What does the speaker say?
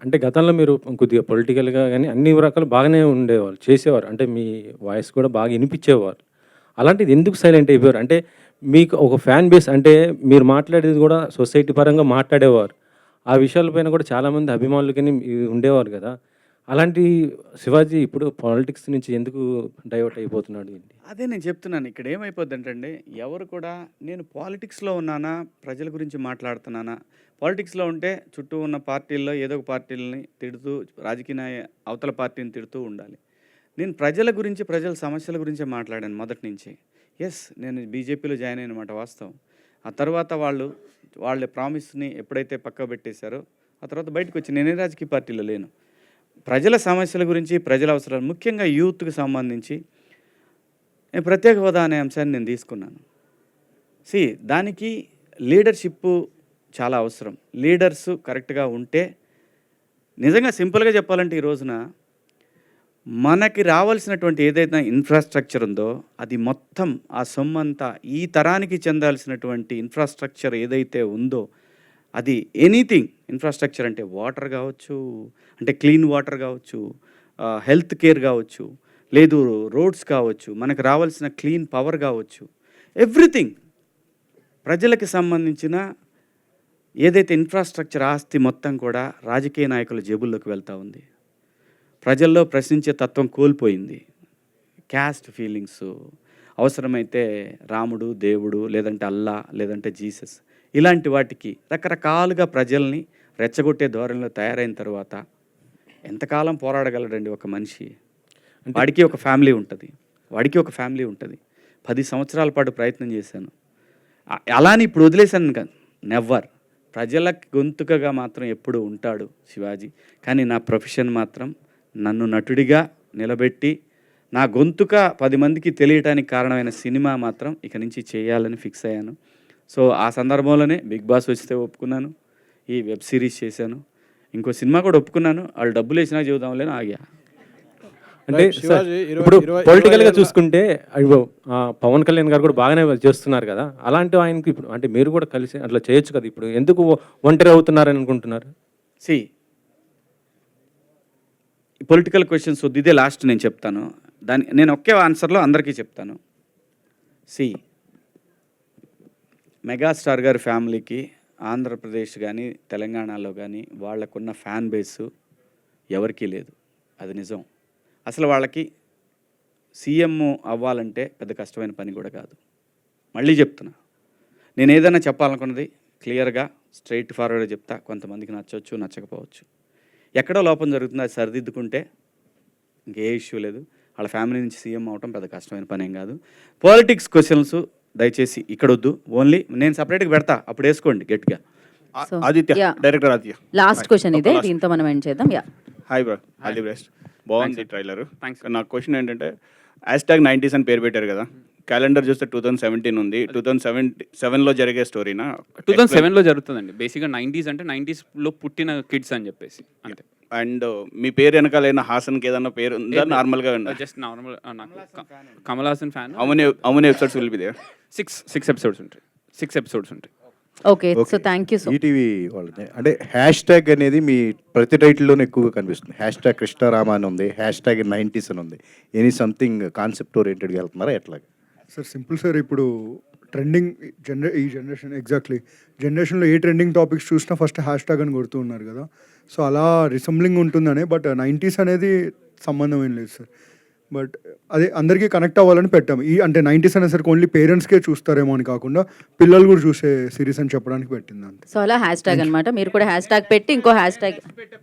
అంటే గతంలో మీరు కొద్దిగా పొలిటికల్‌గా గాని అన్ని రకాలు బాగానే ఉండేవాళ్ళు. చేసేవారు. అంటే మీ వాయిస్ కూడా బాగా ఇనిపిచ్చేవారు. అలాంటిది ఎందుకు సైలెంట్ అయిపోయారు? అంటే మీకు ఒక ఫ్యాన్ బేస్ అంటే మీరు మాట్లాడేది గూడా సొసైటీ పరంగా మాట్లాడేవారు. ఆ విషయాల పైన కూడా చాలామంది అభిమానులు గాని ఉండేవారు గదా! అలాంటి శివాజీ ఇప్పుడు పాలిటిక్స్ నుంచి ఎందుకు డైవర్ట్ అయిపోతున్నాడు ఏంటి? అదే నేను చెప్తున్నాను. ఇక్కడ ఏమైపోద్దంటండి, ఎవరు కూడా నేను పాలిటిక్స్‌లో ఉన్నానా, ప్రజల గురించి మాట్లాడుతున్నానా, పాలిటిక్స్‌లో ఉంటే చుట్టూ ఉన్న పార్టీల్లో ఏదో ఒక పార్టీలని తిడుతూ, రాజకీయ అవతల పార్టీని తిడుతూ ఉండాలి. నేను ప్రజల గురించి, ప్రజల సమస్యల గురించే మాట్లాడాను మొదటి నుంచి. నేను బీజేపీలో జాయిన్ అయిన మాట వాస్తవం. ఆ తర్వాత వాళ్ళ ప్రామిస్‌ని ఎప్పుడైతే పక్కకు పెట్టేశారో, ఆ తర్వాత బయటకొచ్చి నేనే రాజకీయ పార్టీలో లేను. ప్రజల సమస్యల గురించి, ప్రజల అవసరాలు ముఖ్యంగా యూత్‌కి సంబంధించి నేను ప్రత్యేక హోదా అనే అంశాన్ని నేను తీసుకున్నాను. దానికి లీడర్‌షిప్పు చాలా అవసరం. లీడర్స్ కరెక్ట్‌గా ఉంటే నిజంగా సింపుల్‌గా చెప్పాలంటే ఈ రోజున మనకి రావాల్సినటువంటి ఏదైతే ఇన్‌ఫ్రాస్ట్రక్చర్ ఉందో అది మొత్తం ఆ సొమ్మంతా ఈ తరానికి చెందాల్సినటువంటి ఇన్‌ఫ్రాస్ట్రక్చర్ ఏదైతే ఉందో అది ఎనీథింగ్ ఇన్‌ఫ్రాస్ట్రక్చర్ అంటే వాటర్ కావచ్చు, అంటే క్లీన్ వాటర్ కావచ్చు, హెల్త్ కేర్ కావచ్చు, లేదు రోడ్స్ కావచ్చు, మనకు రావాల్సిన క్లీన్ పవర్ కావచ్చు, ఎవ్రీథింగ్ ప్రజలకు సంబంధించిన ఏదైతే ఇన్‌ఫ్రాస్ట్రక్చర్ ఆస్తి మొత్తం కూడా రాజకీయ నాయకుల జేబుల్లోకి వెళ్తూ ఉంది. ప్రజల్లో ప్రశ్నించే తత్వం కోల్పోయింది. క్యాస్ట్ ఫీలింగ్సు, అవసరమైతే రాముడు, దేవుడు, లేదంటే అల్లా, లేదంటే జీసస్ ఇలాంటి వాటికి రకరకాలుగా ప్రజల్ని రెచ్చగొట్టే ధోరణిలో తయారైన తర్వాత ఎంతకాలం పోరాడగలడండి ఒక మనిషి? వాడికి ఒక ఫ్యామిలీ ఉంటుంది. 10 సంవత్సరాల పాటు ప్రయత్నం చేశాను. అలాని ఇప్పుడు వదిలేశాను కాదు, నెవర్. ప్రజల గొంతుకగా మాత్రం ఎప్పుడు ఉంటాడు శివాజీ. కానీ నా ప్రొఫెషన్ మాత్రం నన్ను నటుడిగా నిలబెట్టి నా గొంతుక 10 మందికి తెలియటానికి కారణమైన సినిమా మాత్రం ఇక నుంచి చేయాలని ఫిక్స్ అయ్యాను. సో ఆ సందర్భంలోనే బిగ్ బాస్ వస్తే ఒప్పుకున్నాను, ఈ వెబ్ సిరీస్ చేశాను, ఇంకో సినిమా కూడా ఒప్పుకున్నాను. వాళ్ళు డబ్బులు వేసినా చెబుదాంలే అని ఆగా. అంటే ఇప్పుడు పొలిటికల్‌గా చూసుకుంటే పవన్ కళ్యాణ్ గారు కూడా బాగానే చేస్తున్నారు కదా! అలాంటి ఆయనకి ఇప్పుడు అంటే మీరు కూడా కలిసి అట్లా చేయొచ్చు కదా! ఇప్పుడు ఎందుకు ఒంటరి అవుతున్నారని అనుకుంటున్నారు? పొలిటికల్ క్వశ్చన్స్ వద్దు, ఇదే లాస్ట్ నేను చెప్తాను. నేను ఒకే ఆన్సర్లో అందరికీ చెప్తాను. మెగాస్టార్ గారి ఫ్యామిలీకి ఆంధ్రప్రదేశ్ కానీ, తెలంగాణలో కానీ వాళ్ళకున్న ఫ్యాన్ బేసు ఎవరికీ లేదు. అది నిజం. అసలు వాళ్ళకి సీఎం అవ్వాలంటే పెద్ద కష్టమైన పని కూడా కాదు. మళ్ళీ చెప్తున్నా, నేను ఏదైనా చెప్పాలనుకున్నది క్లియర్గా స్ట్రైట్ ఫార్వర్డ్గా చెప్తా. కొంతమందికి నచ్చవచ్చు, నచ్చకపోవచ్చు. ఎక్కడో లోపం జరుగుతుంది, అది సరిదిద్దుకుంటే ఇంకే ఇష్యూ లేదు. వాళ్ళ ఫ్యామిలీ నుంచి సీఎం అవటం పెద్ద కష్టమైన పని ఏం కాదు. పాలిటిక్స్ క్వశ్చన్స్ దయచేసి ఇక్కడ వద్దు. ఓన్లీ నేను సపరేట్గా పెడతా, అప్పుడు వేసుకోండి గట్టిగా. డైరెక్టర్ ఆదిత్య, లాస్ట్ క్వశ్చన్ ఇదే, దీంతో మనం ఎండ్ చేద్దాం. Hi bro, all the best. బాగుంది ట్రైలర్. నా క్వశ్చన్ ఏంటంటే, #90s అని పేరు పెట్టారు కదా, క్యాలెండర్ చూస్తే 2017 ఉంది. 2007లో జరిగే స్టోరీనా? 2007లో జరుగుతుందండి. బేసిక్గా 90s అంటే 90sలో పుట్టిన కిడ్స్ అని చెప్పేసి అంతే. అండ్ మీ పేరు వెనకాలైన హాసన్కి ఏదన్నా పేరు ఉందా? నార్మల్గా జస్ట్ నార్మల్. నాకు కమల్ హాసన్ ఫ్యాన్. అవును episodes will be there. 6 episodes ఉంటాయి. 6 ఎపిసోడ్స్ ఉంటాయి. Okay, so thank you so. ETV వాళ్ళది అంటే #ట్యాగ్ అనేది మీ ప్రతి టైటిల్లోనే ఎక్కువగా కనిపిస్తుంది. #కృష్ణారామ అని ఉంది, #90s అని ఉంది. ఎనీ సంథింగ్ కాన్సెప్ట్ ఓరియంటెడ్గా వెళ్తున్నారా ఎట్లాగా? సార్ సింపుల్ సార్, ఇప్పుడు ట్రెండింగ్ ఈ జనరేషన్ ఎగ్జాక్ట్లీ జనరేషన్లో ఏ ట్రెండింగ్ టాపిక్స్ చూసినా ఫస్ట్ #ట్యాగ్ అని కొడుతూ ఉన్నారు కదా. సో అలా రిసెంబ్లింగ్ ఉంటుందనే, బట్ 90s అనేది సంబంధం ఏం లేదు సార్. బట్ అదే అందరికీ కనెక్ట్ అవ్వాలని పెట్టాము. అంటే 90s అనేసరికి ఓన్లీ పేరెంట్స్కే చూస్తారేమో అని కాకుండా పిల్లలు కూడా చూసే సిరీస్ అని చెప్పడానికి పెట్టింది అంతే. సో అలా #అనమాట. మీరు కూడా #పెట్టి ఇంకో #.